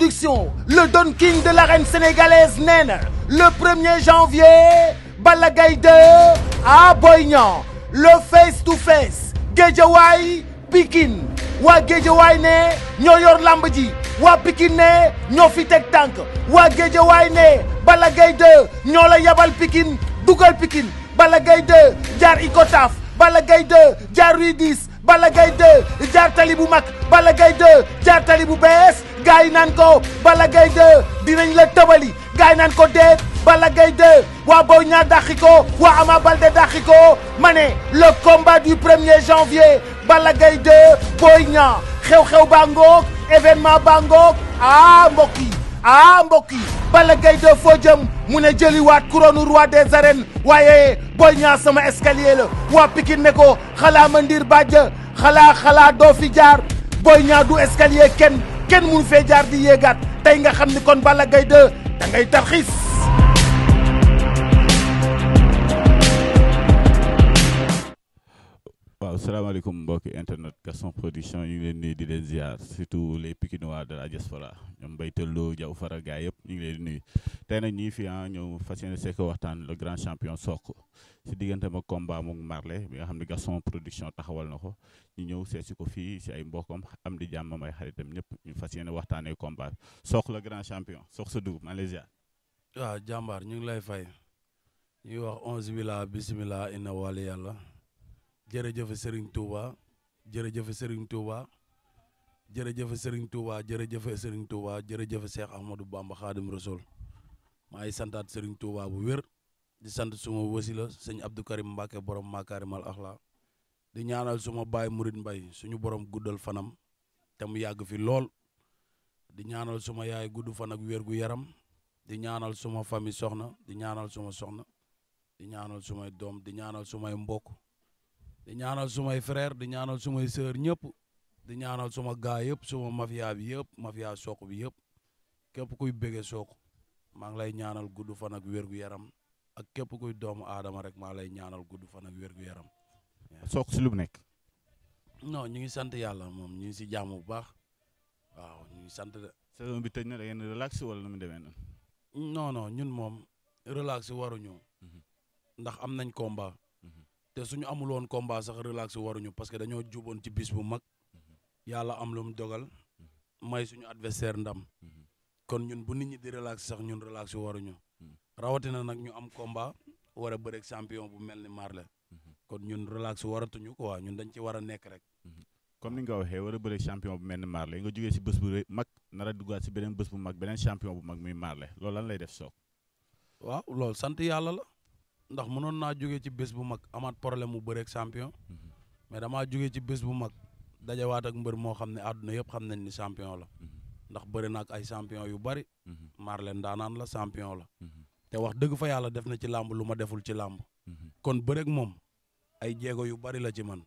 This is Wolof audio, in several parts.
production le Don King de l'arène sénégalaise nee na le 1er janvier Balla Gaye 2 à Boy Niang le face to face Guédiawaye Pikine waa Guédiawaye ne ñoo yor lamb ji waa Pikine ne ñoo fi teg tànk waa Guédiawaye ne Balla Gaye 2 ñoo la yabal Pikine dugal Pikine Balla Gaye 2 jaar Icotaf Balla Gaye 2 jaar Rue 10 Balla Gaye 2 jaar tali bu mag Balla Gaye 2 jaar tali bu bees gaay naan ko Balla Gaye 2 dinañ la tëbali gaay naan ko déet Balla Gaye 2 waa Boy Niang dàqi ko waa Ama Baldé dàqi ko ma ne le combat du 1er janvier Balla Gaye 2 Boy Niang xew-xew baa ngoog événement baa ngoog mbokk yi Balla Gaye 2 foo jëm mu ne jëliwaat couronne roi des arènes waaye Boy Niang sama escalier la waa Pikine ne ko xalaa ma ndir bàjj xalaa doo fi jaar Boy Niang du escalier kenn mënu fee jaar di yéegaat tey nga xam ni kon Balla Gaye 2 da ngay tarxiis. waaw salaamaaleykum mbokki internet Gaston Production ñu ngi leen nuyu di leen ziar surtout les Pikinois de la diaspora ñoom Mbaye Tello Diaw Fara gaay yëpp ñu ngi leen di nuyu tey nag ñii fi ñëw fas yéene sekk waxtaan le grand champion Sokh si diggante ma combat moom Marley bi nga xam ne Gaston Production taxawal na ko ñu ñëw seet si ko fii si ay mbokkam am di jàmm ay xaritam ñëpp ñu fas yéene waxtaanee combat bi Sokh le grand champion Sokh sa dugub maa ngi lay ziar. waaw jàmbaar ñu ngi lay fay ñuy wax 11 bila bisimilah inna wali yàlla jërëjëf Serigne Touba jërëjëf Serigne Touba jërëjëf Serigne Touba jërëjëf Serigne Touba jërëjëf Cheikh Ahmadou Bamba Khadim Rasoul maa ngi santaat Serigne Touba bu wér di sant suma wasila sëñ Abdou Karim Mbacke borom Makarimal Akhla di ñaanal suma baay Murid Mbay suñu borom guddal fanam te mu yàgg fi lool di ñaanal suma yaay gudd fan ak wér gu yaram di ñaanal suma famille soxna di ñaanal suma soxna di ñaanal sumay doom di ñaanal sumay mbokk di ñaanal sumay frère di ñaanal sumay sœur ñëpp di ñaanal suma gaa yëpp suma mafia bi yëpp mafia Sokh bi yëpp képp kuy bëgge Sokh maa ngi lay ñaanal gudd fan ak wér gu yaram ak képp kuy doomu aadama rek maa lay ñaanal gudd fan ak wér gu yaram. Sokh si lu mu nekk. non ñu ngi sant yàlla moom ñu ngi si jàmm bu baax waaw ñu ngi sant de. saison bi tëj na da ngeen relax wala nu mu demee noonu. non ñun moom relax waruñu ndax am nañ combat. te suñu amul woon combat sax relax waruñu parce que dañoo juboon ci bis bu mag yàlla am lu mu dogal may suñu adversaire ndam kon ñun bu nit ñi di relax sax ñun relax waruñu rawatina nag ñu am combat war a bëreeg champion bu mel ni Marley kon ñun relax waratuñu quoi ñun dañ ci war a nekk rek. comme ni nga ko waxee war a bëreeg champion bu mel ni Marley nga jógee si bés bu mag nar a duggaat si beneen bés bu mag beneen champion bu mag muy Marley loolu lan lay def Sokh. waaw loolu sant yàlla la. ndax mënoon naa jógee ci bés bu mag amaat problème mu bëreeg champion mais damaa jógee ci bés bu mag dajawaat ak mbër moo xam ne àdduna yëpp xam nañ ni champion la ndax bëri na ak ay champion yu bari Marley ndaanaan la champion la te wax dëgg fa yàlla def na ci làmb lu ma deful ci làmb kon bëreeg moom ay jéego yu bari la ci man.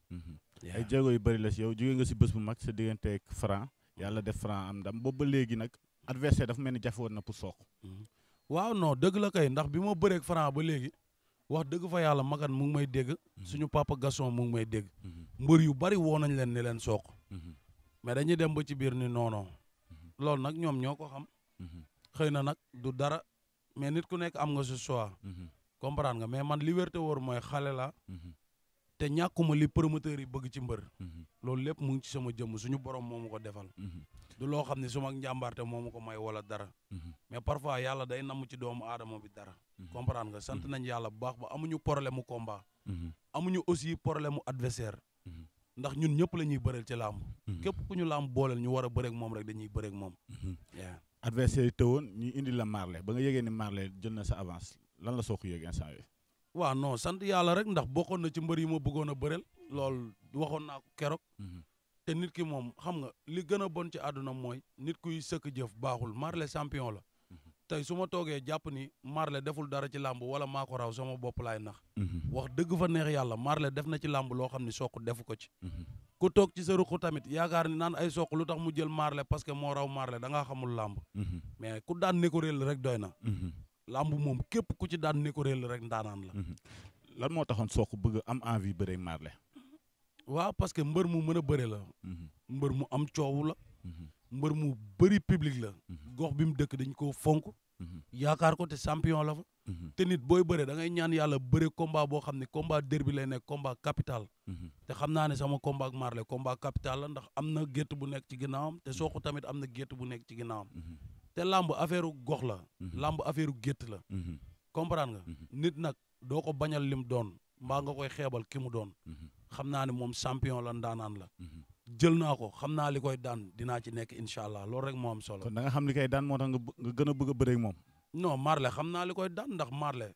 ay jéego yu bari la ci yow jógee nga si bés bu mag sa digganteeg Franc yàlla def Franc am ndam boobu ba léegi nag adversaire dafa mel ni jafe woon na pour Sokh. waaw non dëgg la kay ndax bi ma bëreeg Franc ba léegi. wax dëgg fa yàlla magan mu ngi may dégg suñu papa Gaston mu ngi may dégg mbër yu bari woo nañ leen ni leen Sokh mais dañuy dem ba ci biir ni non loolu nag ñoom ñoo ko xam xëy na nag du dara mais nit ku nekk am nga sa choix comprendre nga mais man li wérte wóor mooy xale la te ñàkkuma li promoteur yi bëgg ci mbër loolu lépp mu ngi ci sama jëmm suñu borom moo ma ko defal du loo xam ne suma njàmbaarte moo ma ko may wala dara mais parfois yàlla day namm ci doomu aadama bi dara comprendre nga sant nañ yàlla bu baax ba amuñu problème mu combat amuñu aussi problème mu adversaire ndax ñun ñëpp la ñuy bëreel ci làmb képp ku ñu làmb booleel ñu war a bëreeg moom rek dañuy bëreeg moom adversaire yi tëwoon ñu indi la Marley ba nga yëgee ni Marley jël na sa avance lan la Sokh yëg instant yii. waaw non sant yàlla rek ndax bokkoon na ci mbër yi ma bëggoon a bëreel loolu waxoon naa ko keroog te nit ki moom xam nga li gën a bon ci àdduna mooy nit kuy sëkk jëf baaxul Marley champion la tey su ma toogee jàpp ni Marley deful dara ci làmb wala maa ko raw sama bopp laay nax wax dëgg fa neex yàlla Marley def na ci làmb loo xam ni Sokh defu ko ci ku toog ci sa ruq tamit yaakaar ni naan ay Sokh lu tax mu jël Marley parce que moo raw Marley da ngaa xamul làmb mais ku daan ne ko réel rek doy na làmb moom képp ku ci daan ne ko réel rek ndaanaan la lan moo taxoon Sokh bëgg am envie bëre Marley waaw parce que mbër mu mën a bëre la mbër mu am coow la mbër mu bëri public la. gox bi mu dëkk dañ koo fonk. yaakaar ko te champion la fa. te nit booy bëre da ngay ñaan yàlla bëre combat boo xam ne combat derby lay nekk combat capital. te xam naa ne sama combat ak Marley combat capital la ndax am na gétt bu nekk ci ginnaawam te Sokh tamit am na gétt bu nekk ci ginnaawam. te làmb affaire gox la. làmb affaire gétt la. comprendre nga. nit nag doo ko bañal lim doon mbaa nga koy xeebal ki mu doon. xam naa ne moom champion la ndaanaan la. jël naa ko xam naa li koy daan dinaa ci nekk incha allah loolu rek moo am solo. kon da nga xam li koy daan moo tax nga gën a bëgg a bëree ak moom. non Marley xam naa li koy daan ndax Marley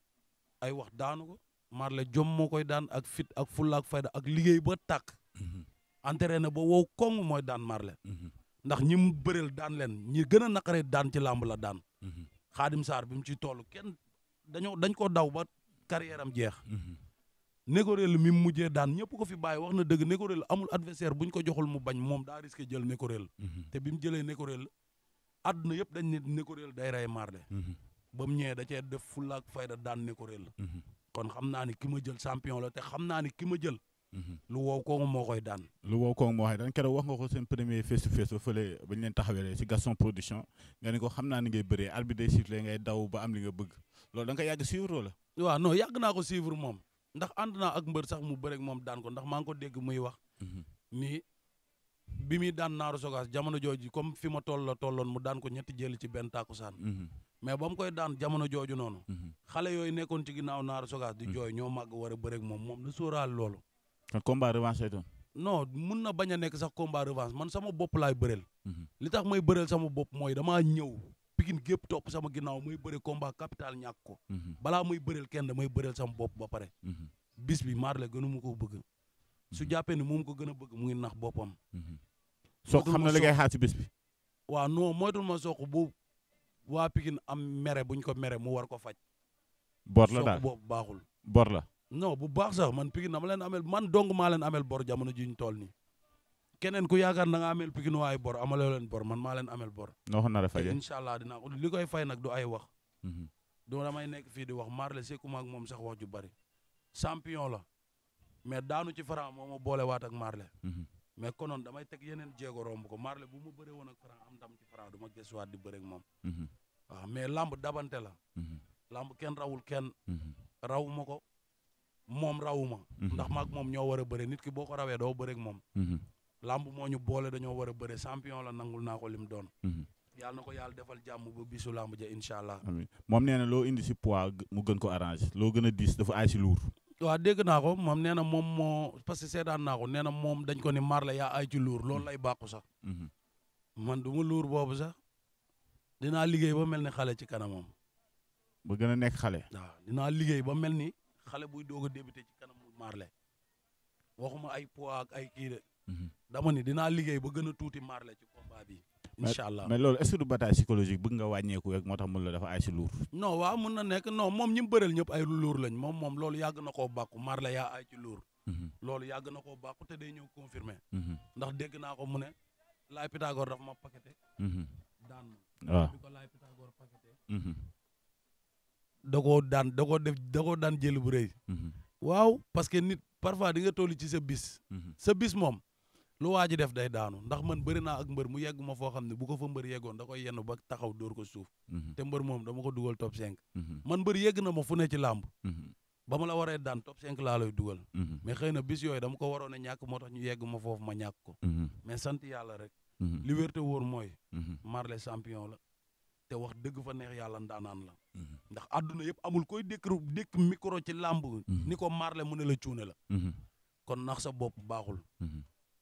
ay wax daanu ko. Marley jom moo koy daan ak fit ak fulla ak fayda ak liggéey ba tàkk. entraîné ba wow koŋ mooy daan Marley. ndax ñi mu bëreel daan leen ñi gën a naqaree daan ci làmb la daan. Xaadim Sarr bi mu ciy toll kenn dañ ko daw ba carrière am jeex. Négorél mi mu mujjee daan ñëpp ko fi bàyyi wax na dëgg Négorél amul adversaire buñ ko joxul mu bañ moom daa risqué jël Négorél. te bi mu jëlee Négorél àdduna yëpp dañ ne Négorél day rey Marley. ba mu ñëwee da cee def fulla ak fayda daan Négorél. kon xam naa ni ki ma jël champion la te xam naa ni ki ma jël. lu wow kooku moo koy daan. lu wow kooku moo koy daan keroog wax nga ko seen premier face to face ba fële ba ñu leen taxawee si Gaston Production nga ni ko xam naa ni ngay bëree arbitre day sifflé ngay daw ba am li nga bëgg loolu da nga koy yàgg suivre la. waaw non yàgg naa ko suivre moom ndax ànd naa ak mbër sax mu bëreeg moom daan ko ndax maa ngi ko dégg muy wax. ni bi muy daan Naaru Sogaas jamono jooju comme fi ma tolloon mu daan ko ñetti jëli ci benn tàkkusaan. mais ba mu koy daan jamono jooju noonu. xale yooyu nekkoon ci ginnaaw Naaru Sogaas di jooy ñoo màgg war a bëreeg moom na sóoraal loolu. kon combat revanche lay doon. non mun na bañ a nekk sax combat revanche man sama bopp laay bëreel. li tax may bëreel sama bopp mooy damaa ñëw Pikine gépp topp sama ginnaaw muy bëre combat capital ñàkk ko. balaa muy bëreel kenn damay bëreel sama bopp ba pare. bis bi Marley gënu mu ko bëgg. su jàppee ni moom ko gën a bëgg mu ngi nax boppam. Sokh xam na li ngay xaar ci bis bi. waaw non moytul ma Sokh bu waa Pikine am mere buñ ko mere mu war ko faj. bor la daal Sokh boobu baaxul. bor la. non bu baax sax man Pikine dama leen amel man dong maa leen amel bor jamono ji ñu toll nii. keneen ku yaakaar na nga amel Pikine waaye bor amaloo leen bor man maa leen amel bor. noo ko nar a fajee incha allah dinaa ko li koy fay nag du ay wax. du damay nekk fii di wax Marley sekkuma ak moom sax wax ju bari. champion la mais daanu ci Franc moo ma boolewaat ak Marley. mais konoon damay teg yeneen jéego romb ko Marley bu ma bëree woon ak Franc am ndam ci Franc du ma gëstuwaat di bëre ak moom. waaw mais lamb dabante la. lamb kenn rawul kenn. rawuma ko moom rawuma. ndax maag moom ñoo war a bëre nit ki boo ko rawee doo bëre ak moom. lamb moo ñu boole dañoo war a bëre champion la nangul naa ko lim doon. yàlla na ko yàlla defal jàmm ba bisu lamb ja incha allah. amiin moom nee na loo indi si poids mu gën ko arrangé loo gën a diis dafa aay si luur. waaw dégg naa ko moom nee na moom moo parce que seetaan naa ko nee na moom dañ ko ni Marley yaa ay ci luur loolu lay bàqu sax. man du ma luur boobu sax dinaa liggéey ba mel ni xale ci kanamam. ba gën a nekk xale. waaw dinaa liggéey ba mel ni xale buy doog a débuté ci kanamu Marley waxuma ay poids ak ay kii de. dama ni dinaa liggéey ba gën a tuuti Marley ci combat bi. incha allah mais loolu est-ce que du bataille psychologique bëgg nga wàññeeku rek moo tax mun la dafa ay si luur. non waaw mun na nekk non moom ñi mu bëreel ñëpp ay luur lañ moom loolu yàgg na koo bàkku Marley yaa ay ci luur. loolu yàgg na koo bàkku te day ñëw confirmer. ndax dégg naa ko mu ne laay Pythagore dafa ma paqueté. daan ma. waaw bi ko laay Pythagore paqueté. da koo daan jël bu rëy. waaw parce que nit parfois di nga toll ci sa bis. sa bis moom. lu waa ji def day daanu ndax man bëri naa ak mbër mu yegg ma foo xam ne bu ko fa mbër yeggoon da koy yenn ba taxaw dóor ko suuf. te mbër moom dama ko dugal top 5. man mbër yegg na ma fu ne ci làmb. ba ma la waree daan top 5 laa lay dugal. mais xëy na bis yooyu dama ko waroon a ñàkk moo tax ñu yegg ma foofu ma ñàkk ko. mais sant yàlla rek. li wér te wóor mooy. Marley champion la. te wax dëgg fa neex yàlla ndaanaan la. ndax àdduna yëpp amul koy dékk micro ci làmb. ni ko Marley mu ne la cuune la. kon nax sa bopp baaxul.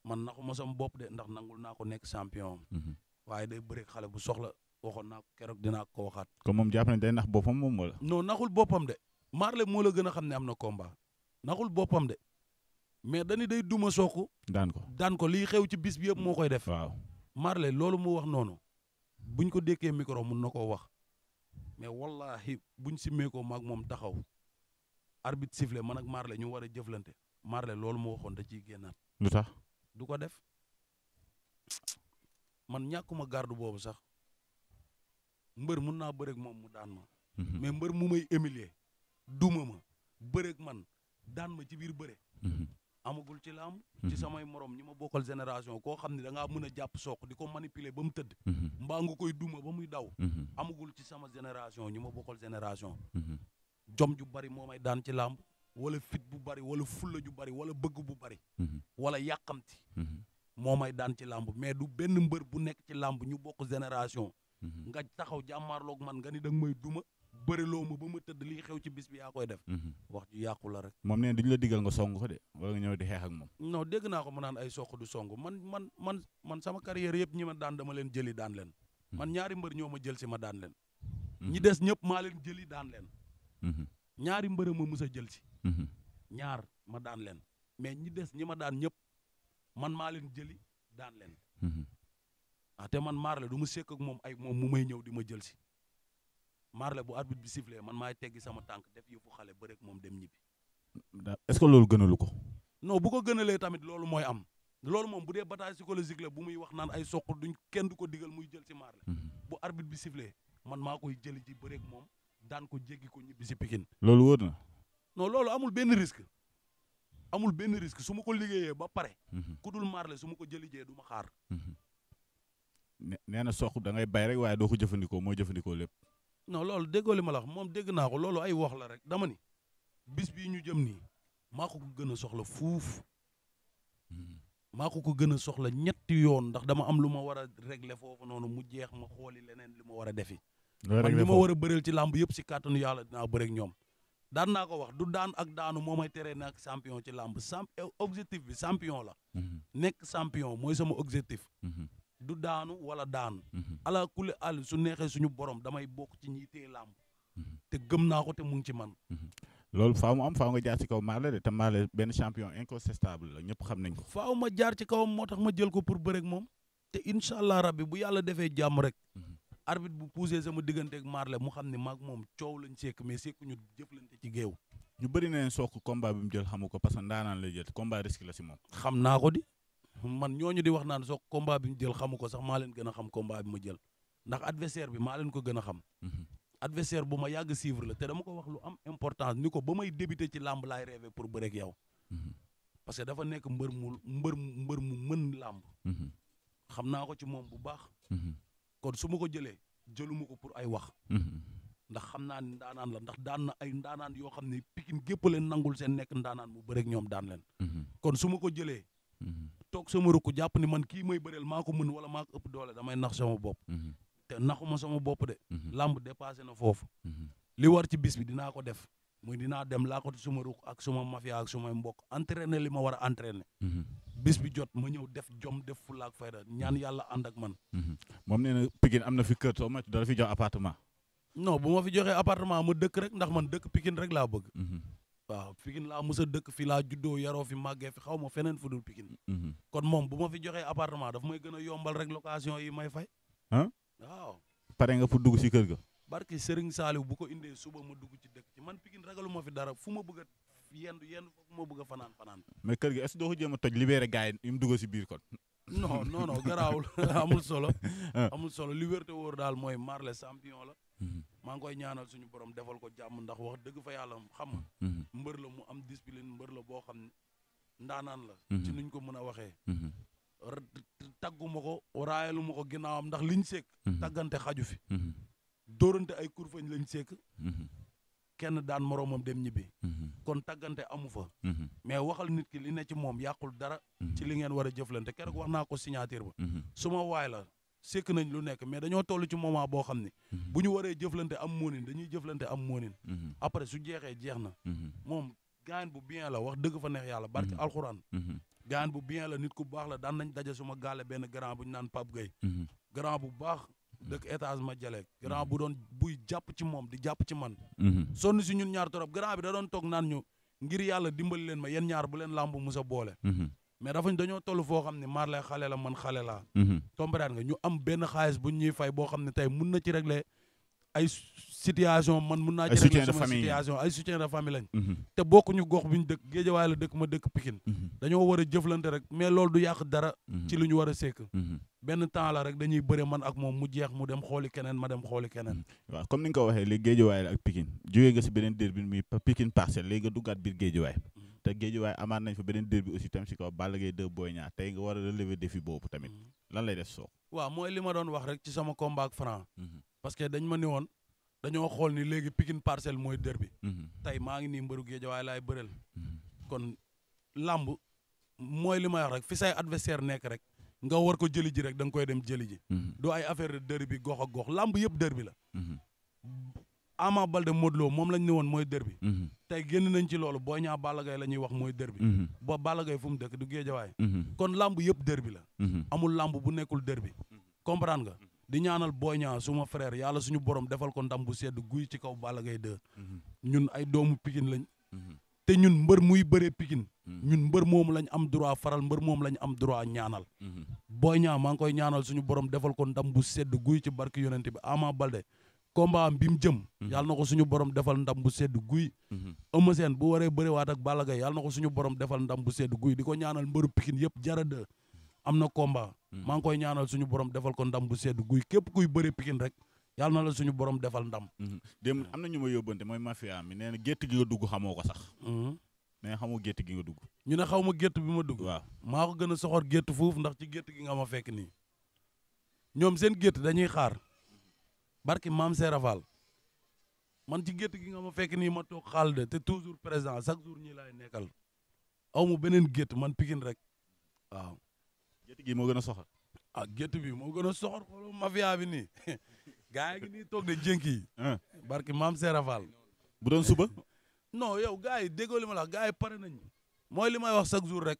man naxuma sama bopp de ndax nangul naa ko nekk champion am. waaye day bëri xale bu soxla waxoon naa ko keroog dinaa ko waxaat. comme moom jàpp nañ day nax boppam moom wala. non naxul boppam de Marley moo la gën a xam ne am na combat naxul boppam de mais dañu day duma Sokh. daan ko lii xew ci bis bi yëpp moo koy def. waaw Marley loolu mu wax noonu buñ ko dékkee micro mun na koo wax mais wallahi buñ simmee ko maag moom taxaw arbitre sifflé man ak Marley ñu war a jëflante Marley loolu mu waxoon da ciy génnaat. lu tax. du ko def man ñàkkuma garde boobu sax mbër mun naa bëreeg moom mu daan ma. mais mbër mu may humilier duma ma bëreeg man daan ma ci biir bëre. amagul ci làmb ci samay morom ñi ma bokkal génération koo xam ne da ngaa mën a jàpp soq di ko manipuler ba mu tëdd mbaa nga koy duma ba muy daw amagul ci sama génération ñi ma bokkal génération jom ju bari moo may daan ci làmb wala fit bu bari wala fulla ju bari wala bëgg bu bari wala yàqamti moo may daan ci làmb mais du benn mbër bu nekk ci làmb ñu bokk génération nga taxaw jàmmaarloog man nga ni da nga may duma bëriloo ma ba ma tëdd lii xew ci bis bi yaa koy def wax ju yàqu la rek moom nee duñu la digal nga song ko de wala nga ñëw di xeex ak moom non dégg naa ko mu naan ay soq du song man sama carrière yëpp ñi ma daan dama leen jëli daan leen man ñaari mbër ñoo ma jël si ma daan leen ñi des ñëpp maa leen jëli daan leen ñaari mbër ma mus a jël si ñaar ma daan leen mais ñi des ñi ma daan ñëpp man maa leen jëli daan leen te man Marley du ma sekk ak moom ay moom mu may ñëw di ma jël si Marley bu arbitre bi sifflé man maay teggi sama tànk def yëfu xale ba rek moom dem ñibbi. est-ce que loolu gënalu ko. non bu ko gënalee tamit loolu mooy am loolu moom bu dee bataille psychologique la bu muy wax naan ay soq duñ kenn du ko digal muy jël si Marley bu arbitre bi sifflé man maa koy jëli ji ba rek moom daan ko jéggi ko ñibbi si Pikine. loolu wóor na. non loolu amul benn risque su ma ko liggéeyee ba pare. ku dul Marley su ma ko jëli jee du ma xaar. nee na soq da ngay bay rek waaye doo ko jëfandikoo mooy jëfandikoo lépp. non loolu déggoo li ma la wax moom dégg naa ko loolu ay wax la rek dama ni bis bii ñu jëm nii maa ko gën a soxla fuuf maa ko gën a soxla ñetti yoon ndax dama am lu ma war a régler foofu noonu mu jeex ma xooli leneen li ma war a defi. man li ma war a bëreel ci làmb yëpp si kàttanu yàlla dinaa bëreeg ñoom. daan naa ko wax du daan ak daanu moo may teree nekk champion ci làmb objectif bi champion la. nekk champion mooy sama objectif. du daanu wala daan ala kulli àll su neexee suñu borom damay bokk ci ñi téye làmb te gëm naa ko te mu ngi ci man loolu faaw mu am faaw nga jaar ci kaw Marley de te Marley benn champion incontestable la ñëpp xam nañ ko faaw ma jaar ci kawam moo tax ma jël ko pour bëreeg moom te incha allah rabbi bu yàlla defee jàmm rek arbitre bu poussé sama diggante ak Marley mu xam ne maag moom coow lañ sekk mais sekkuñu jëflante ci géew ñu bëri na leen soog combat bi mu jël xamu ko parce que ndaanaan lay jël combat risque la si moom xam naa ko di man ñooñu di wax naan soog combat bi mu jël xamu ko sax maa leen gën a xam combat bi ma jël ndax adversaire bi maa leen ko gën a xam adversaire bu ma yàgg suivre la te dama ko wax lu am importance ni ko ba may débuté ci làmb laay rêvé pour bëreeg yow parce que dafa nekk mbër mu mën làmb xam naa ko ci moom bu baax kon su ma ko jëlee jëluma ko pour ay wax ndax xam naa ni ndaanaan la ndax daan na ay ndaanaan yoo xam ne Pikine gépp leen nangul seen nekk ndaanaan mu bëreeg ñoom daan leen kon su ma ko jëlee toog sama rukk jàpp ni man kii may bëreel maa ko mën wala maa ko ëpp doole damay nax sama bopp te naxuma sama bopp de làmb dépassé na foofu li war ci bis bi dinaa ko def muy dinaa dem laa ko suma rukk ak suma mafia ak sumay mbokk entraîné li ma war a entraîné bis bi jot ma ñëw def jom def fulla ak fayda ñaan yàlla ànd ak man moom nee na Pikine am na fi kër soo moytu dara fi jox appartement non bu ma fi joxee appartement ma dëkk rek ndax man dëkk Pikine rek laa bëgg waaw Pikine laa mës a dëkk fi laa juddoo yaroo fi màggee fi xaw ma feneen fu dul Pikine kon moom bu ma fi joxee appartement daf may gën a yombal rek location yi may fay waaw pare nga pour dugg si kër ga barki Serigne Saliou bu ko indee suba ma dugg ci dëkk ci man Pikine ragalu ma fi dara fu ma bëgg a yendu foofu ma bëgg a fanaan mais kër gi est-ce que doo ko jéem a toj libéré gars yi mu dugg si biir kon non garaawul amul solo li wér te wóor daal mooy Marley champion la maa ngi koy ñaanal suñu borom defal ko jàmm ndax wax dëgg fa yàlla xam nga mbër la mu am discipline mbër la boo xam ne ndaanaan la ci nuñ ko mën a waxee tagguma ko raayalu ma ko ginnaawam ndax liñ sekk taggante xaju fi dóorante ay kurfañ lañ sekk kenn daan moroomam dem ñibbi kon taggante amu fa mais waxal nit ki li ne ci moom yàqul dara ci li ngeen war a jëflante keroog wax naa ko signature ba suma waay la sekk nañ lu nekk mais dañoo toll ci moment boo xam ne bu ñu waree jëflante am moonin dañuy jëflante am moonin après su jeexee jeex na moom gaañ bu bien la wax dëgg fa neex yàlla barke alxuraan gaañ bu bien la nit ku baax la daan nañ daje suma gaale benn grand bu ñu naan Pape Gueye grand bu baax dëkk étage ma jaleeg grand bu doon buy jàpp ci moom di jàpp ci man sonn si ñun ñaar torop grand bi da doon toog naan ñu ngir yàlla dimbali leen ma yéen ñaar bu leen làmb musa boole mais dañoo toll foo xam ne Marley xale la man xale laa comprendre nga ñu am benn xaalis bu ñuy fay boo xam ne tey mun na ci régler ay situation man mun naa ci régler sama situation ay soutien de famille lañ te bokkuñu gox bi ñu dëkk Géejawaay la dëkk ma dëkk Pikine dañoo war a jëflante rek mais loolu du yàq dara ci lu ñu war a sekk benn temps la rek dañuy bëre man ak moom mu jeex mu dem xooli keneen ma dem xooli keneen waaw comme ni nga ko waxee léegi Géejawaay la ak Pikine jógee nga si beneen dér bi muy Pikine Parcelles léegi nga duggaat biir Géejawaay te Guédiawaye amaat nañ fa beneen derby aussi tam si kaw Balla Gaye 2 Boy Niang tey nga war a relever défi boobu tamit lan lay def Sokh. waaw mooy li ma doon wax rek ci sama combat ak Franc. parce que dañ ma ni woon dañoo xool ni léegi Pikine Parcelles mooy derby. tey maa ngi nii mbëru Guédiawaye laay bëreel. kon làmb mooy li may wax rek fi say adversaire nekk rek nga war ko jëli ji rek da nga koy dem jëli ji. du ay affaire de derby gox ak gox làmb yëpp derby la. Ama Baldé Modou Lo moom lañ ne woon mooy derby. tey génn nañ ci loolu Boy Niang Balla Gaye la ñuy wax mooy derby. ba Balla Gaye fu mu dëkk du Guédiawaye. kon làmb yëpp derby la. amul làmb bu nekkul derby. comprendre nga di ñaanal Boy Niang suma frère yàlla suñu borom defal ko ndam bu sedd guy ci kaw Balla Gaye 2. ñun ay doomu Pikine lañ. te ñun mbër muy bëree Pikine. ñun mbër moomu lañ am droit faral mbër moomu lañ am droit ñaanal. Boy Niang maa ngi koy ñaanal suñu borom defal ko ndam bu sedd guy ci barki yonent bi Ama Baldé combat am bi mu jëm. yàlla na ko suñu borom defal ndam bu sedd guy. Eumeu Sène bu waree bëriwaat ak Balla Gaye yàlla na ko suñu borom defal ndam bu sedd guy di ko ñaanal mbëru Pikine yëpp jara de am na combat. maa ngi koy ñaanal suñu borom defal ko ndam bu sedd guy képp kuy bëri Pikine rek yàlla na la suñu borom defal ndam. dem am na ñu ma yóbbante mooy mafia mi nee na gétt gi nga dugg xamoo ko sax. nee na xamoo gétt gi nga dugg. ñu ne xaw ma gétt bi ma dugg. waaw maa ko gën a soxor gétt foofu ndax ci gétt gi nga ma fekk nii. ñoom seen gétt dañuy xaar barki maam Seera Fall man ci gétt gi nga ma fekk nii ma toog xaal de te toujours présent chaque jour ñi laay nekkal aw ma beneen gétt man Pikine rek waaw. gétt gi moo gën a soxor. ah gétt bi moo gën a soxor xoolal mafia bi nii gaa yi ngi nii toog de jënki yi. barki maam Seera Fall. bu doon suba. non yow gaa yi déggoo li ma la gaa yi pare nañ mooy li may wax chaque jour rek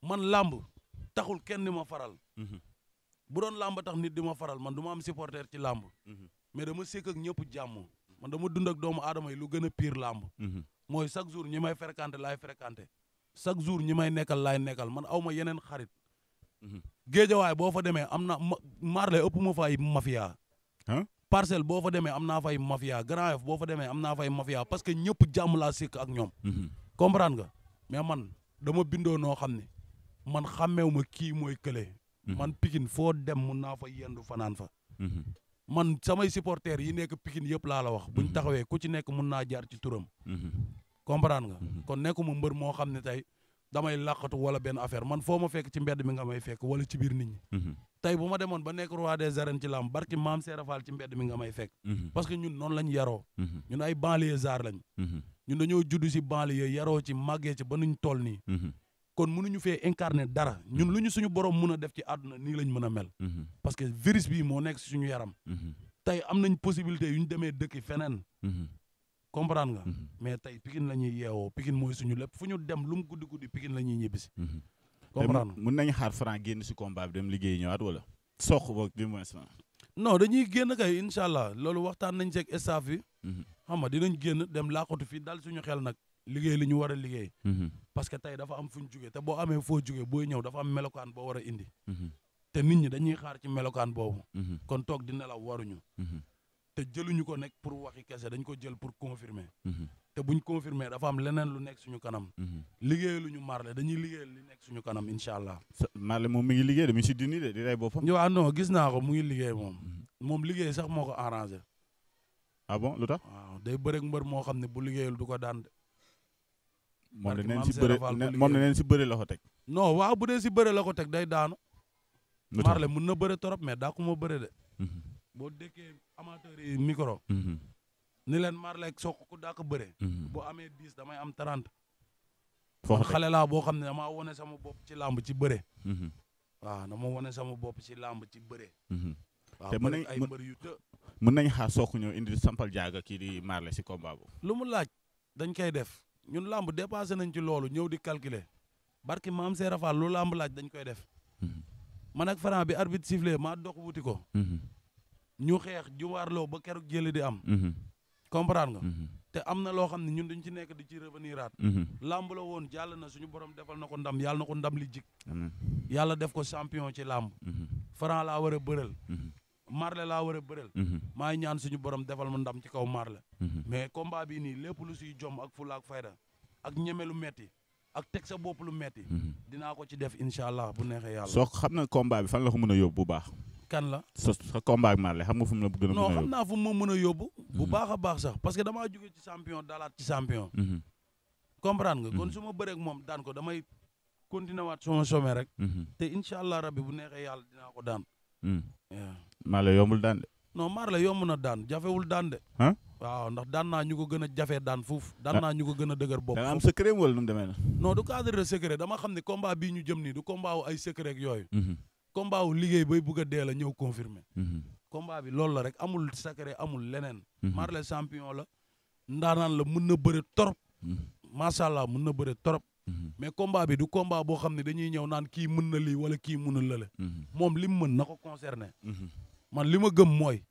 man làmb taxul kenn di ma faral. bu doon làmb tax nit di ma faral man du ma am supporter ci làmb. mais dama sekk ak ñëpp jàmm. man dama dund ak doomu aadama yi lu gën a pire làmb. mooy chaque jour ñi may fréquenté laay fréquenté. chaque jour ñi may nekkal laay nekkal man aw ma yeneen xarit. Géejawaay boo fa demee am na Marley ëpp ma fay mafia. Parcelles boo fa demee am naa fay mafia Grand Yoff boo fa demee am naa fay mafia parce que ñëpp jàmm laa sekk ak ñoom. comprendre nga mais man dama bindoo noo xam ne man xàmmeewu ma kii mooy kële. man Pikine foo dem mun naa fa yendu fanaan fa. man samay supporters yi nekk Pikine yëpp laa la wax. buñ taxawee ku ci nekk mun naa jaar ci turam. comprendre nga. kon nekkuma mbër moo xam ne tey damay làqatu wala benn affaire man foo ma fekk ci mbedd mi nga may fekk wala ci biir nit ñi. tey bu ma demoon ba nekk roi des arènes ci lamb barki maam Seera Fall ci mbedd mi nga may fekk. parce que ñun noonu lañ yaroo. ñun ay banlieusards lañ. ñun dañoo judd si banlieue yaroo ci màggee ci ba nuñ toll nii. kon mënuñu fee incarner dara ñun lu ñu suñu borom mën a def ci àdduna nii lañ mën a mel. parce que virus bii moo nekk si suñu yaram. tey am nañ possibilité yu ñu demee dëkk feneen. comprendre nga. mais tey Pikine la ñuy yeewoo Pikine mooy suñu lépp fu ñu dem lu mu guddi guddi Pikine la ñuy ñibbisi. comprendre nga mën nañu xaar Franc génn si combat bi dem liggéey ñëwaat wala. Sokh boog du moins. non dañuy génn kay incha allah loolu waxtaan nañ seeg staff bi. xam nga dinañ génn dem laaxatu fii dal suñu xel nag. liggéey li ñu war a liggéey. parce que tey dafa am fu ñu jugee te boo amee foo jugee booy ñëw dafa am melokaan boo war a indi. te nit ñi dañuy xaar ci melokaan boobu. kon toog di nelaw waruñu. te jëluñu ko nekk pour waxi kese dañ ko jël pour confirmer. te buñ confirmer dafa am leneen lu nekk suñu kanam. liggéey lu ñu Marley dañuy liggéey li nekk suñu kanam incha allah. Marley moom mi ngi liggéey de mi ngi si duni de di rey boppam. waaw non gis naa ko mu ngi liggéey moom. moom liggéey sax moo ko arrangé. ah bon lu tax. waaw day bëreeg mbër moo xam ne bu liggéeyul du ko daan de. moom ne neen si bëre la ko teg. non waaw bu dee si bëre la ko teg day daanu. Marley mun na bëre trop mais daa ko ma bëre de. boo dékkee amateur yi micro. ni leen Marley ak Sokh ku daa ko bëre. boo amee 10 damay am 30. foofu xale laa boo xam ne damaa wane sama bopp ci làmb ci bëre. waaw dama wane sama bopp ci làmb ci bëre. waaw te mën ay mbër yu të. mën nañ xaar Sokh ñëw indi sampal jaaga kii di Marley si combat bu. lu mu laaj dañ koy def ñun làmb dépassé nañ ci loolu ñëw di calculer barki maam Seera Fall lu làmb laaj dañ koy def. man ak Franc bi arbitre sifflé maa dox wuti ko. ñu xeex juwaarloo ba keroog jëli di am. comprendre nga. te am na loo xam ne ñun duñ ci nekk di ci revenir aat. làmb la woon jàll na suñu borom defal na ko ndam yàlla na ko ndam li jik yàlla def ko champion ci làmb. Franc laa war a bëreel. Marley laa war a bëreel. maa ngi ñaan suñu borom defal ma ndam ci kaw Marley. mais combat bii nii lépp lu siy jom ak fula ak fayda ak ñeme lu metti ak teg sa bopp lu metti dinaa ko ci def incha allah bu neexee yàlla. Sokh xam na combat bi fan la ko mën a yóbbu bu baax. kan la sa combat ak Marley xam nga fu mu la gën a mën a yóbbu. non xam naa fu mu ma mën a yóbbu. bu baax a baax sax parce que damaa jóge ci champion dalaat ci champion. comprendre nga kon su ma bëreeg moom daan ko damay continuer waat suma sommet rek. te incha allah rabbi bu neexee yàlla dinaa ko daan. Marley yombul daan de. non Marley yomb na daan jafewul daan de. waaw ndax daan naa ñu ko gën a jafee daan fuuf daan naa ñu ko gën a dëgër bopp. da nga am secret wala nu mu demee na. non du cadre de secret dama xam ne combat bii ñu jëm nii du combat wu ay secret ak yooyu. combat wu liggéey bay bugg a dee la ñëw confirmer. combat bi loolu la rek amul secret amul leneen. Marley champion la ndaanaan la mën na bëre torop. macha allah mën na bëre torop. mais combat bi du combat boo xam ne dañuy ñëw naan kii mën na lii wala kii mënul lale. moom li mu mën na ko concerné. man li ma gëm mooy.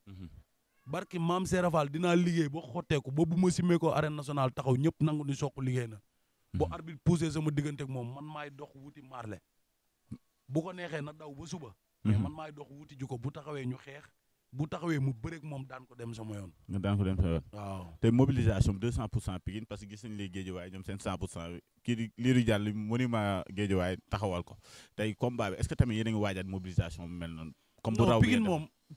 barki maam Serafal dinaa liggéey ba xotteeku ba bu ma simee ko arène nationale taxaw ñëpp nangu ni soq liggéey na. bu arbitre poussé sama diggante ak moom man maay dox wuti Marley. bu ko neexee na daw ba suba. mais man maay dox wuti ji ko bu taxawee ñu xeex. bu taxawee mu bëreeg moom daan ko dem sama yoon. nga daan ko dem sama yoon. waaw te mobilisation 200% Pikine parce que gis nañu léegi Guédiawaye ñoom seen 100% kii di Lirou Diane monument Guédiawaye taxawal ko tey combat bi est-ce que tamit yéen a ngi waajaat mobilisation bu mel noonu. comme bu raw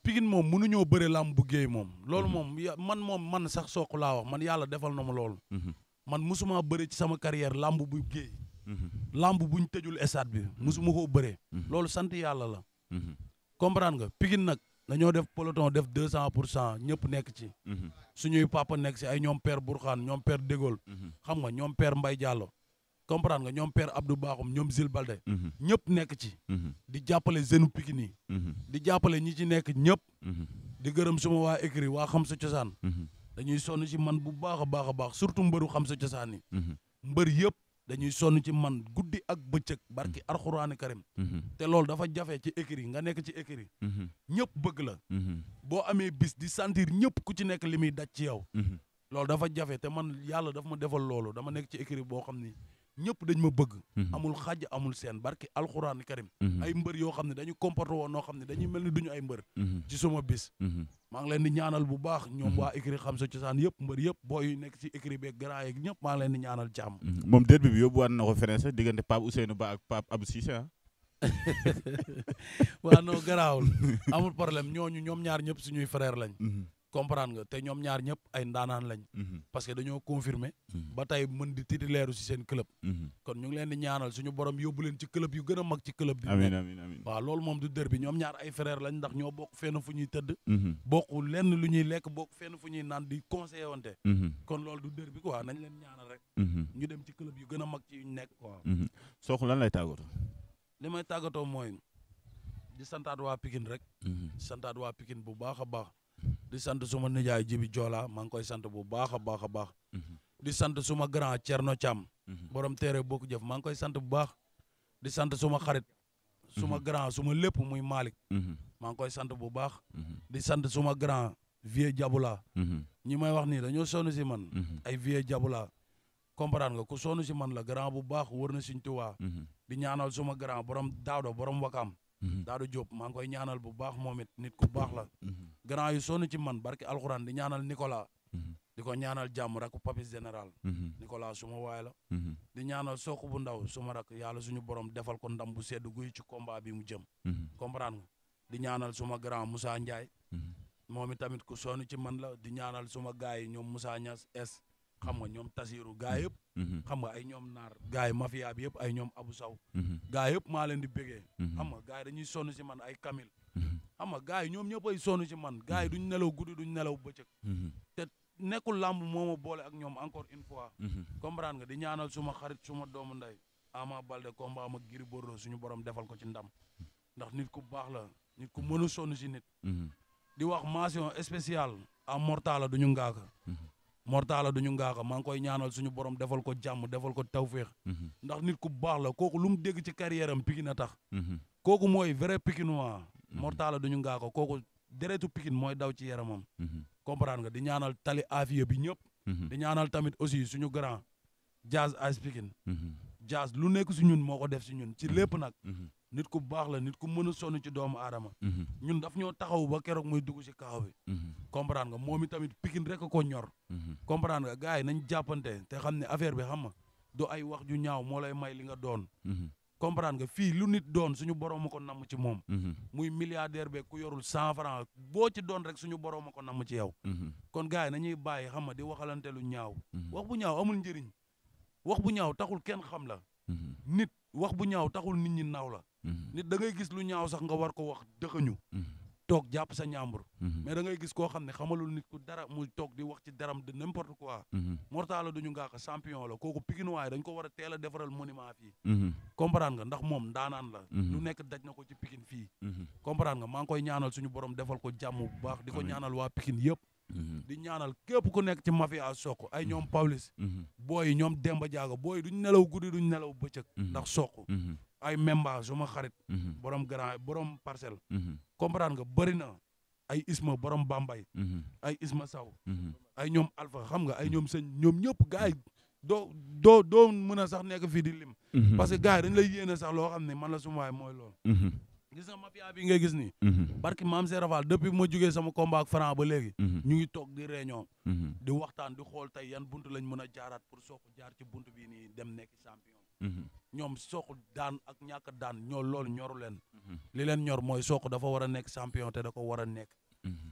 Pikine moom mënuñoo bëre làmb bu géey moom. loolu moom man sax soq laa wax man yàlla defal na ma loolu. man musuma bëre ci sama carrière làmb bu géey. làmb buñ tëjul stade bi musuma koo bëree. loolu sant yàlla la. comprendre nga Pikine nag. dañoo def peloton def 200% ñëpp nekk ci. suñuy papa nekk si ay ñoom père Bourkhane ñoom père Dégol. xam nga ñoom père Mbaye Diallo. comprendre nga ñoom père Abdou Bakhoum ñoom Zil Balde. ñëpp nekk ci. di jàppale jeune Pikine yi. di jàppale ñi ci nekk ñëpp. di gërëm suma waa écrit waa xam sa cosaan. dañuy sonn ci man bu baax a baax a baax surtout mbëru xam sa cosaan yi. mbër yëpp dañuy sonn ci man guddi ak bëccëg barki alxuraani karim. te loolu dafa jafe ci écrit nga nekk ci écrit. ñëpp bëgg la. boo amee bis di sentir ñëpp ku ci nekk li muy daj ci yow. loolu dafa jafe te man yàlla dafa ma defal loolu dama nekk ci écrit boo xam ni ñëpp dañ ma bëgg. amul xàjj amul seen barki alxuraani karim. ay mbër yoo xam ne dañu comporté woon noo xam ne dañuy mel ni duñu ay mbër. ci suma bis. maa ngi leen di ñaanal bu baax ñoom waa écrit xam sa cosaan yëpp mbër yëpp booy yu nekk ci écrit beeg grand yeeg ñëpp maa ngi leen di ñaanal jàmm. moom derby bi yóbbuwaat na ko feneen sax diggante Pape Ousseynou Ba ak Pape Abou Cissé ah. waaw non garaawul amul problème ñoom ñaar ñëpp suñuy frère lañ. comprendre nga te ñoom ñaar ñëpp ay ndaanaan lañ. parce que dañoo confirmer ba tey mën di titulaire ci seen club. kon ñu ngi leen di ñaanal suñu borom yóbbu leen ci club yu gën a mag ci club bi. amiin waaw loolu moom du derby ñoom ñaar ay frère lañ ndax ñoo bokk fenn fu ñuy tëdd. bokk lenn lu ñuy lekk bokk fenn fu ñuy naan di conseillé wante. kon loolu du derby quoi nañ leen ñaanal rek. ñu dem ci club yu gën a mag ci yu ñu nekk quoi. Sokh lan lay tàggatoo. li may tàggatoo mooy di santaat waa Pikine rek. di santaat waa Pikine bu baax a baax. di sant suma nijaay Jibi Joola maa ngi koy sant bu baax a baax a baax. di sant suma grand Thierno Thiam. borom téere bokk jëf maa ngi koy sant bu baax. di sant suma xarit. suma grand suma lépp muy Malick. maa ngi koy sant bu baax. di sant suma grand vieux Diaboula. ñi may wax nii dañoo sonn si man. ay vieux Diaboula. comprendre nga ku sonn si man la grand bu baax wër na Sëñ Tuubaa. di ñaanal suma grand borom Daawda borom Wakaam. Daado Diop maa ngi koy ñaanal bu baax moom it nit ku baax la. grand yu sonn ci man barki alxuraan di ñaanal Nicolas. di ko ñaanal jàmm rek papis général. Nicolas suma waay la. di ñaanal Sokh bu ndaw suma rak yàlla suñu borom defal ko ndam bu sedd guy ci combat bi mu jëm. comprendre nga di ñaanal suma grand Moussa Ndiaye. moom it tamit ku sonn ci man la di ñaanal suma gars yi ñoom Moussa Niass es xam nga ñoom Tasiru gars yëpp. xam nga ay ñoom naar gars yi mafia bi yëpp ay ñoom Abou Saw. gars yëpp maa leen di bégee. xam nga gars yi dañuy sonn si man ay Kamil. xam nga gars yi ñoom ñëpp ay sonn si man gars yi duñ nelaw guddi duñ nelaw bëccëg. te nekkul làmb moo ma boole ak ñoom encore une fois. comprendre nga di ñaanal suma xarit suma doomu nday Ama Balde combat am ak Gris Bordeaux suñu borom defal ko ci ndam ndax nit ku baax la nit ku mën a sonn si nit. di wax mention spéciale à Mortala duñu ngaaka. Mortala duñu ngaaka maa ngi koy ñaanal suñu borom defal ko jàmm defal ko tawféex. ndax nit ku baax la kooku lu mu dégg ci carrière am Pikine a tax. kooku mooy vrai Pikinois. Mortala duñu ngaaka kooku deretu Pikine mooy daw ci yaramam. comprendre nga di ñaanal tali afiya bi ñëpp. di ñaanal tamit aussi suñu grand Jazz Ice Pikine. Jazz lu nekk si ñun moo ko def si ñun ci lépp nag. nit ku baax la nit ku mën a sonn ci doomu aadama. ñun daf ñoo taxaw ba keroog muy dugg ci kaaw bi. comprendre nga moom tamit Pikine rek a ko ñor. comprendre nga gars yi nañ jàppante te xam ne affaire bi xam nga du ay wax ju ñaaw moo lay may li nga doon. comprendre nga fii lu nit doon suñu borom ma ko namm ci moom. muy milliardaire beeg ku yorul 100 francs boo ci doon rek suñu borom ma ko namm ci yow. kon gars yi nañuy bàyyi xam nga di waxalante lu ñaaw. wax bu ñaaw amul njëriñ. wax bu ñaaw taxul kenn xam la. nit wax bu ñaaw taxul nit ñi naaw la. nit da ngay gis lu ñaaw sax nga war ko wax dëxëñu. toog jàpp sa ñaambur. mais da ngay gis koo xam ne xamalul nit ku dara muy toog di wax ci daram de n'importe quoi. Mortala duñu ngaaka champion la kooku Pikine waaye dañ ko war a teel a defaral monument fii. comprendre nga ndax moom ndaanaan la. lu nekk daj na ko ci Pikine fii. comprendre nga maa ngi koy ñaanal suñu borom defal ko jàmm bu baax di ko ñaanal waa Pikine yëpp. di ñaanal képp ku nekk ci mafia Sokh ay ñoom Pawlish. booy ñoom Demba Diago booy duñ nelaw guddi duñ nelaw bëccëg. ndax Sokh. ay Memba suma xarit. borom grand borom parcelle. comprendre nga bëri na ay Isma borom Bambay. ay Isma Saw. ay ñoom Alpha xam nga ay ñoom sëñ ñoom ñëpp gars yi doo mën a sax nekk fii di lim. parce que gars yi dañ lay yéene sax loo xam ne man la suma waay mooy loolu. gis nga mafia bi ngay gis nii. barki maam Serafal depuis ma jugee sama combat ak Franc ba léegi. ñu ngi toog di réunion. di waxtaan di xool tey yan buntu lañ mën a jaaraat pour Sokh jaar ci buntu bii nii dem nekk champion. ñoom Sokh daan ak ñàkk daan ñoo loolu ñoru leen. li leen ñor mooy Sokh dafa war a nekk champion te da ko war a nekk.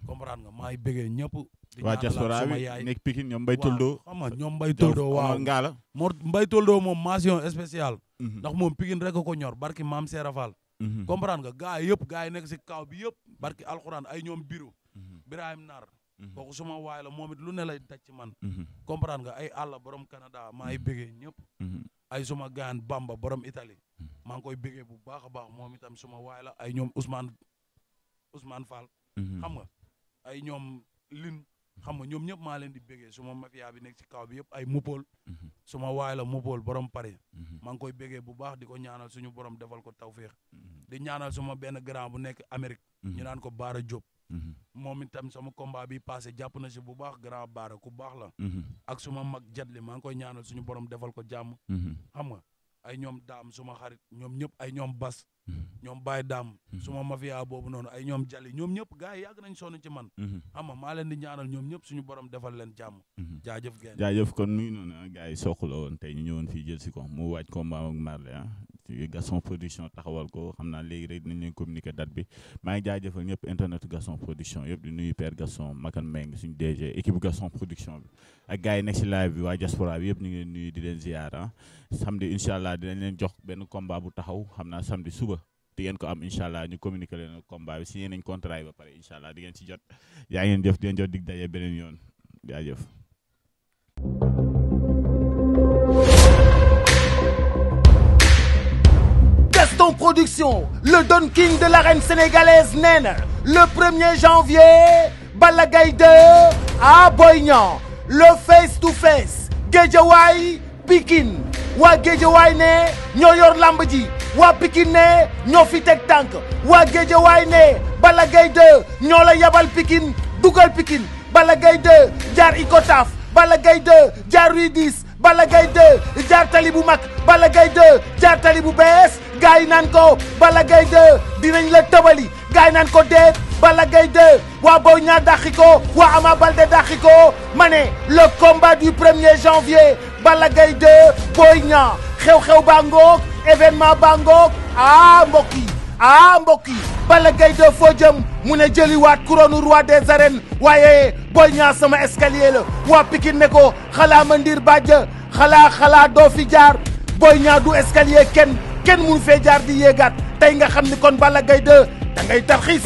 comprendre nga maa ngi bëggee ñëpp. di ñaanal sama yaay nekk Pikine ñoom Mbaye Toldo. xam nga ñoom Mbaye Toldo waaw Ngala. Mbaye Toldo moom mention spéciale. ndax moom Pikine rek ko ñor barki maam Serafal. comprendre nga gars yi yëpp gars yi nekk si kaw bi yëpp barki alxuraan ay ñoom biru Birahim Nar kooku suma waay la moom it lu ne lay daj ci man comprendre nga ay àlla borom Canada maa ngi bëggee ñëpp ay suma gaan Bamba borom Italie maa ngi koy bëggee bu baax a baax moom itam suma waay la ay ñoom Ousmane Fall xam nga ay ñoom Lin xam nga ñoom ñëpp maa leen di bëggee suma mafia bi nekk ci kaw bi yëpp ay Mupol suma waay la Mupol borom Paris maa ngi koy bëggee bu baax di ko ñaanal suñu borom defal ko tawféex di ñaanal suma benn grand bu nekk Amérique ñu naan ko Baara Diop moom itam sama combat bi passé jàpp na si bu baax grand Baara ku baax la ak suma mag Jatli maa ngi koy ñaanal suñu borom defal ko jàmm xam nga ay ñoom daam suma xarit ñoom ñëpp ay ñoom bas ñoom Baye daam suma mafia boobu noonu ay ñoom jali ñoom ñëpp gars yi yàgg nañ sonn ci man xam nga maa leen di ñaanal ñoom ñëpp suñu borom defal leen jàmm jaajëf geen jaajëf kon nuyu noonu gars yi Sokh la woon tey ñu ñëwoon fii jël si ko mu waaj combat ak Marley ci Gaston Production taxawal ko xam naa léegi rek dinañ leen communiquer date bi maa ngi jaajëfal ñëpp internet Gaston Production yëpp di nuyu Père Gaston Makan Meng suñu DG équipe Gaston Production bi ak gars yi nekk si live bi waa diaspora bi yëpp ñu ngi leen nuyu di leen ziar samedi incha allah dinañ leen jox benn combat bu taxaw xam naa samedi suba di ngeen ko am incha allah ñu communiquer leen combat bi signé nañ contrat yi ba pare incha allah di ngeen ci jot yaa ngeen jëf di ngeen jot dig daje beneen yoon jaajëf. Gaston Production, le Don King de l'arène sénégalaise nee na le 1er janvier Balla Gaye 2 à Boy Niang le face to face Guédiawaye Pikine waa Guédiawaye ne ñoo yor lamb ji waa Pikine ne ñoo fi teg tànk waa Guédiawaye ne Balla Gaye 2 ñoo la yabal Pikine dugal Pikine Balla Gaye 2 jaar Icotaf Balla Gaye 2 jaar Rue 10 Balla Gaye 2 jaar tali bu mag Balla Gaye 2 jaar tali bu bees gars yi naan ko Balla Gaye 2 dinañ la tëbali gars yi naan ko déet Balla Gaye 2 waa Boy Niang dàqi ko waa Ama Baldé dàqi ko ma ne le combat du 1er janvier Balla Gaye 2 Boy Niang xew-xew baa ngoog événement baa ngoog mbokk yi Balla Gaye 2 foo jëm mu ne jëliwaat couronne roi des arènes waaye Boy Niang sama escalier la waa Pikine ne ko xalaa ma ndir bàjj xalaa doo fi jaar Boy Niang du escalier kenn mënu fee jaar di yéegaat tey nga xam ni kon Balla Gaye 2 da ngay tarxis